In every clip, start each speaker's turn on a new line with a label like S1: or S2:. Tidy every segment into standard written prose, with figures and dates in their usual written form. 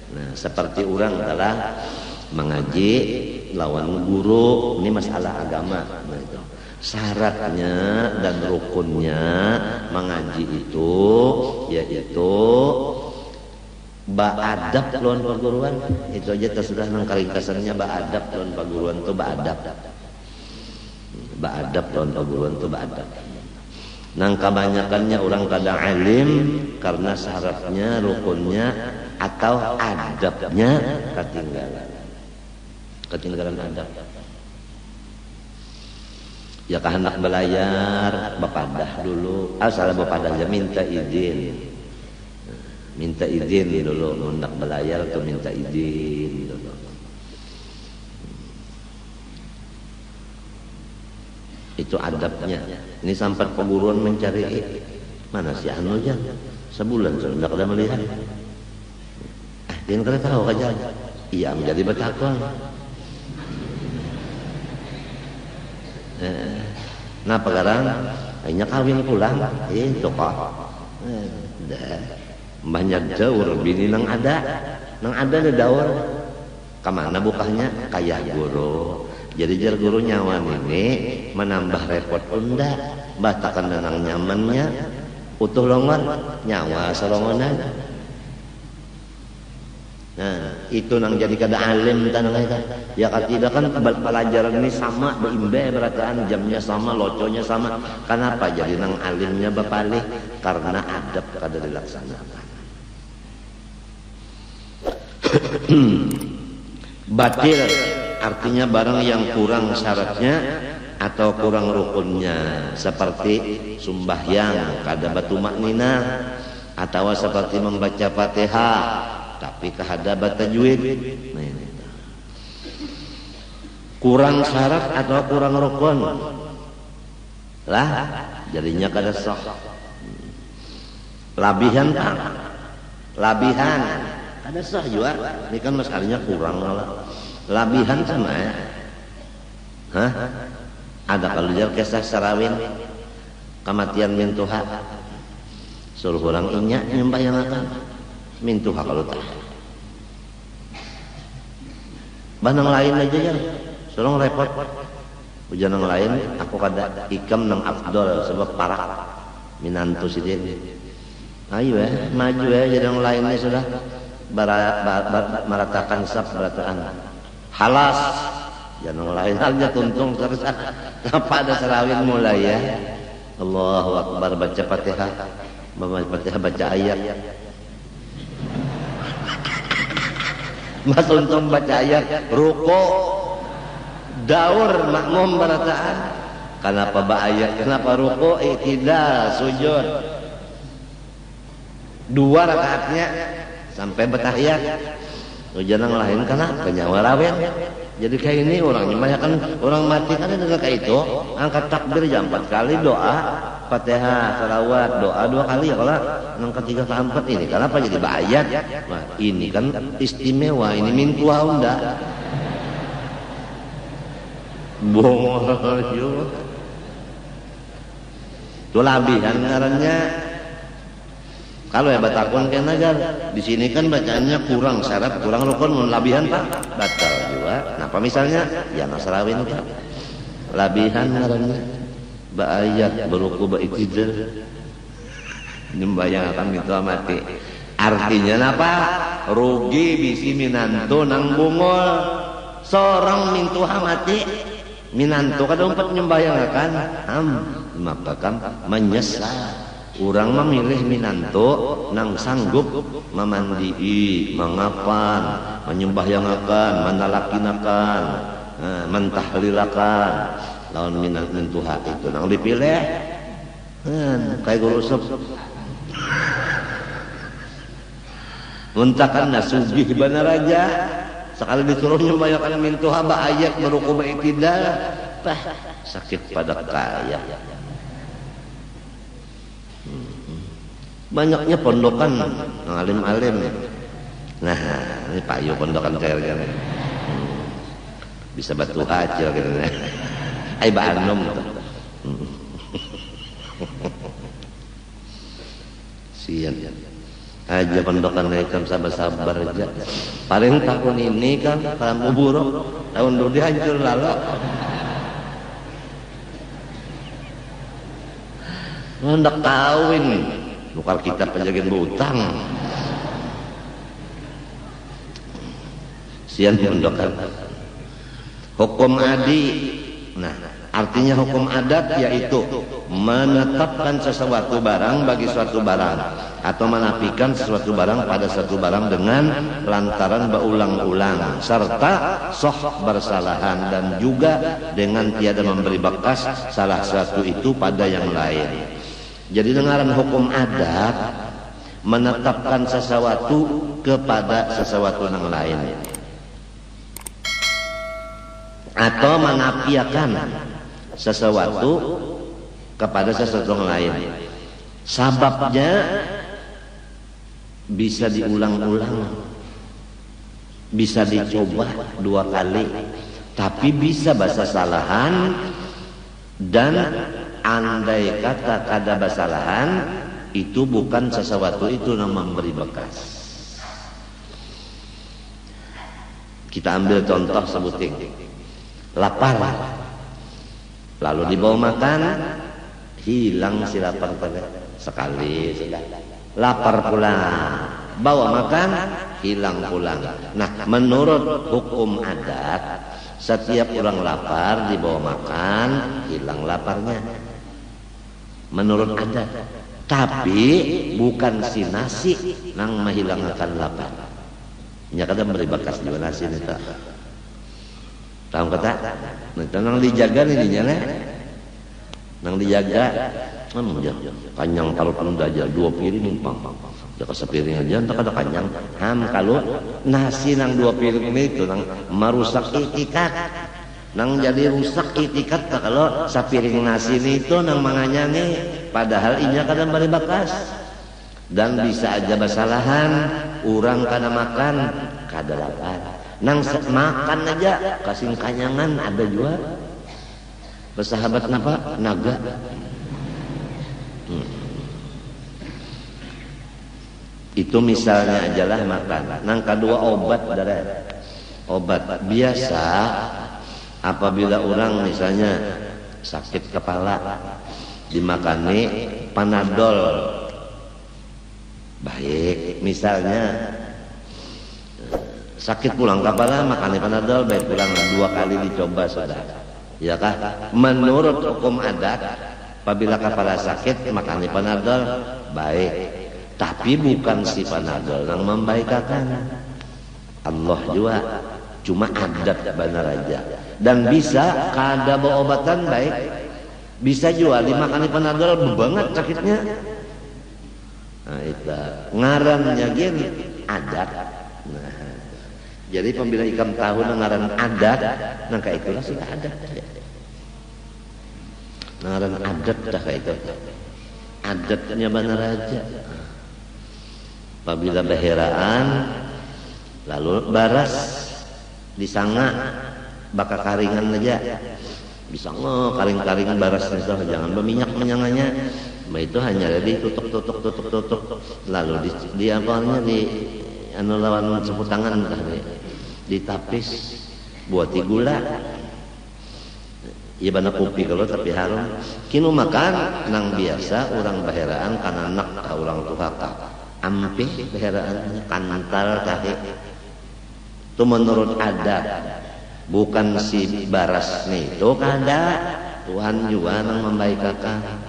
S1: Nah, seperti orang adalah mengaji lawan guru, ini masalah agama. Nah, itu. Syaratnya dan rukunnya mengaji itu yaitu ba'adab lawan perguruan. Itu aja tersudah nang karingkasannya ba'adab lawan perguruan itu ba'adab. Ba'adab lawan perguruan itu ba'adab. Nang kebanyakannya orang kada alim karena syaratnya, rukunnya atau adabnya ketinggalan adab. Ya kehendak belayar bapadah dulu, salah bapadah ya minta izin dulu hendak belayar atau minta izin dulu. Itu adabnya. Ini sampai perguruan mencari mana si anu aja sebulan sudah kada melihat. Dia kada tahu aja. Iya menjadi betakon. Nah pegarang hanya kawin pulang itu kok banyak daur bini nang ada ada daur kemana bukanya kayak guru. Jadi jar guru nyawan ini menambah repot unda batakan nang nyamannya utuh longor nyawa selongonan. Nah, itu nang jadi kada alim tanang kita. Ya tidak kan pelajaran ini sama beimbe berataan jamnya sama, loconya sama. Kenapa jadi nang alimnya bapalih? Karena adab kada dilaksanakan. Batil artinya barang yang kurang syaratnya atau kurang rukunnya, seperti sembahyang kada batu maknina, atau seperti membaca Fatihah tapi kahadabat tajwid. Nah, ini. Kurang syarat atau kurang rukun lah jadinya kada sah. Labihan labihan kada sah juga. Ini kan masalahnya kurang lah. Labihan sama ya. Hah? Ada kalau jar kisah sarawin kematian mintuha suruh orang inya nyembahyangkan mintuha kalau tak banang lain aja ya suruh repot hujan yang lain aku kada ikam nang afdol sebab parah minantu sidin ayo maju jadi yang lainnya sudah meratakan sab berataan halas jangan lain halnya tuntung terus apa ada sarawin mulai ya Allahu Akbar baca Fatihah baca ayat mas untung baca ayat ruko daur makmum barataan kenapa ayat kenapa ruko iktidal sujud 2 rakaatnya sampai bertahiyat ujian yang lain karena penyawa rawen. Jadi kayak ini orang nyembahyangkan orang mati kan ada kayak itu angkat takbir jam 4 kali doa Fatihah salawat doa 2 kali ya kalau angkat 3 ke 4 ini kenapa jadi bayat. Nah, ini kan istimewa ini mintuah unda bohong itu labihan ngarannya. Kalau ya batakon kan aja di sini kan bacaannya kurang syarat, kurang rukun, labihan pak batal juga. Kenapa misalnya ya nasarawin pak labihan ngarannya baayat beruku baiktidal nyembayang akan itu mati. Artinya apa? Rugi bisi minantu nang bungul seorang mintuha mati minantu kada umpat nyembayang akan maka kan menyesal. Orang memilih minantu nang sanggup memandii, mengapan, menyembahyangakan, menalakinakan, mentahlilakan. Lawan minantuha itu nang dipilih, kayak guru sub. Muntakan nasugih benar aja. Sekali disuruh nyembahyangakan mintuha ayat beruku baiktidal, sakit pada kaya. Banyaknya pondokan alim-alim. Nah, ini payu pondokan kayak bisa batu hasil gitu ya. Ai ba'anum tuh. Sian. aja pendokan ikam sabar-sabar aja. Paling tahun ini kan kamu buruk, tahun dulu hancur lalu. Hendak kawin, bukan kita penjaga berutang. Sian pendokan. Hukum adi. Nah, artinya hukum adat yaitu menetapkan sesuatu barang bagi suatu barang atau menafikan sesuatu barang pada suatu barang dengan lantaran berulang-ulang serta soh bersalahan dan juga dengan tiada memberi bekas salah satu itu pada yang lain. Jadi dengaran hukum adat menetapkan sesuatu kepada sesuatu yang lain atau menafikan sesuatu kepada sesuatu yang lain. Sababnya bisa diulang-ulang, bisa dicoba 2 kali, tapi bisa bahasa salahan. Dan andai kata kada basalahan itu bukan sesuatu itu yang memberi bekas. Kita ambil contoh sebutin. Lapar, lalu dibawa makan, hilang si lapar pada sekali sudah. Lapar pulang, bawa makan, hilang pulang. Nah, menurut hukum adat, setiap orang lapar dibawa makan, hilang laparnya. Menurut adat, tapi bukan si nasi nang menghilangkan lapar. Nya kadang beri bekas juga nasi nih tak. Tahu kata? Nah, nang dijaga nih nya nang dijaga. Kanyang kalau aja 2 piring numpang. Ya sepiring aja entar kada kanyang. Kalau nasi nang 2 piring itu nang merusak itikat. Nang jadi rusak itikat kalau sapiring nasi itu nang manganyani padahal inya kada beri bekas. Dan bisa aja basalahan, urang kada makan, kada lapar. Nang makan aja kasih kanyangan ada juga. Bersahabat napa? Naga. Itu misalnya ajalah makan. Nang kedua obat darah. Obat biasa apabila orang misalnya sakit kepala dimakani Panadol. Baik, misalnya sakit pulang kepala makan Panadol baik pulang 2 kali dicoba sudah. Ya kah? Menurut hukum adat apabila kepala sakit makan Panadol baik, tapi bukan si Panadol yang membaikakan. Allah juga cuma adat benar aja. Dan bisa kada obatan baik. Bisa juga dimakan Panadol banget sakitnya. Nah, itu ngarannya gini adat. Nah, jadi pembila ikam tahu ngaran adat, nah kayak itulah sudah adat. Ngaran adat dah kayak itu. Adatnya benar aja. Apabila baheraan, lalu baras disanga, baka karingan aja. Bisa karing-karing baras itu jangan berminyak menyanganya. Itu hanya ditutup, lalu di apanya di anu lawan sapu tangan ditapis buat gula. Iya bana kopi kalau tapi harum. Kinu makan nang biasa orang baheraan kana anak ka urang tua ka. Ampe baheraan kantal kahe. Itu menurut adat. Bukan si baras nih. Itu kada Tuhan juga nang membaikakan.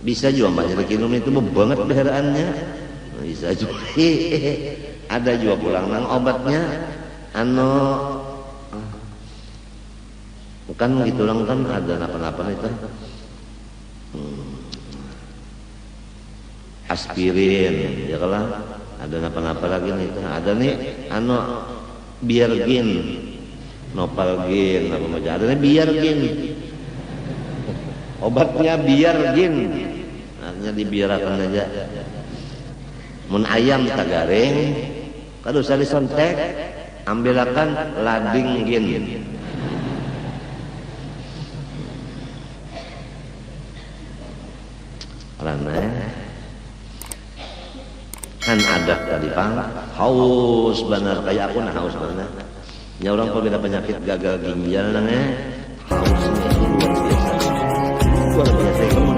S1: Bisa juga banyak kinum itu banget baheraannya. Bisa juga. Ada juga pulang nang obatnya anu bukan gitu lang kan ada apa-apa itu. Aspirin ya kalau ada apa-apa lagi nih itu. Ada nih anu biargin, nopalgin apa macam ada nih biargin. Obatnya biargin. Hanya dibiarkan aja. Mun ayam tagaring, kalau usah disontek, ambilakan lading gin. Karena kan ada tadi pang haus benar kayak aku nah haus benar ya orang pembeda penyakit gagal ginjal nangnya hausnya itu luar biasa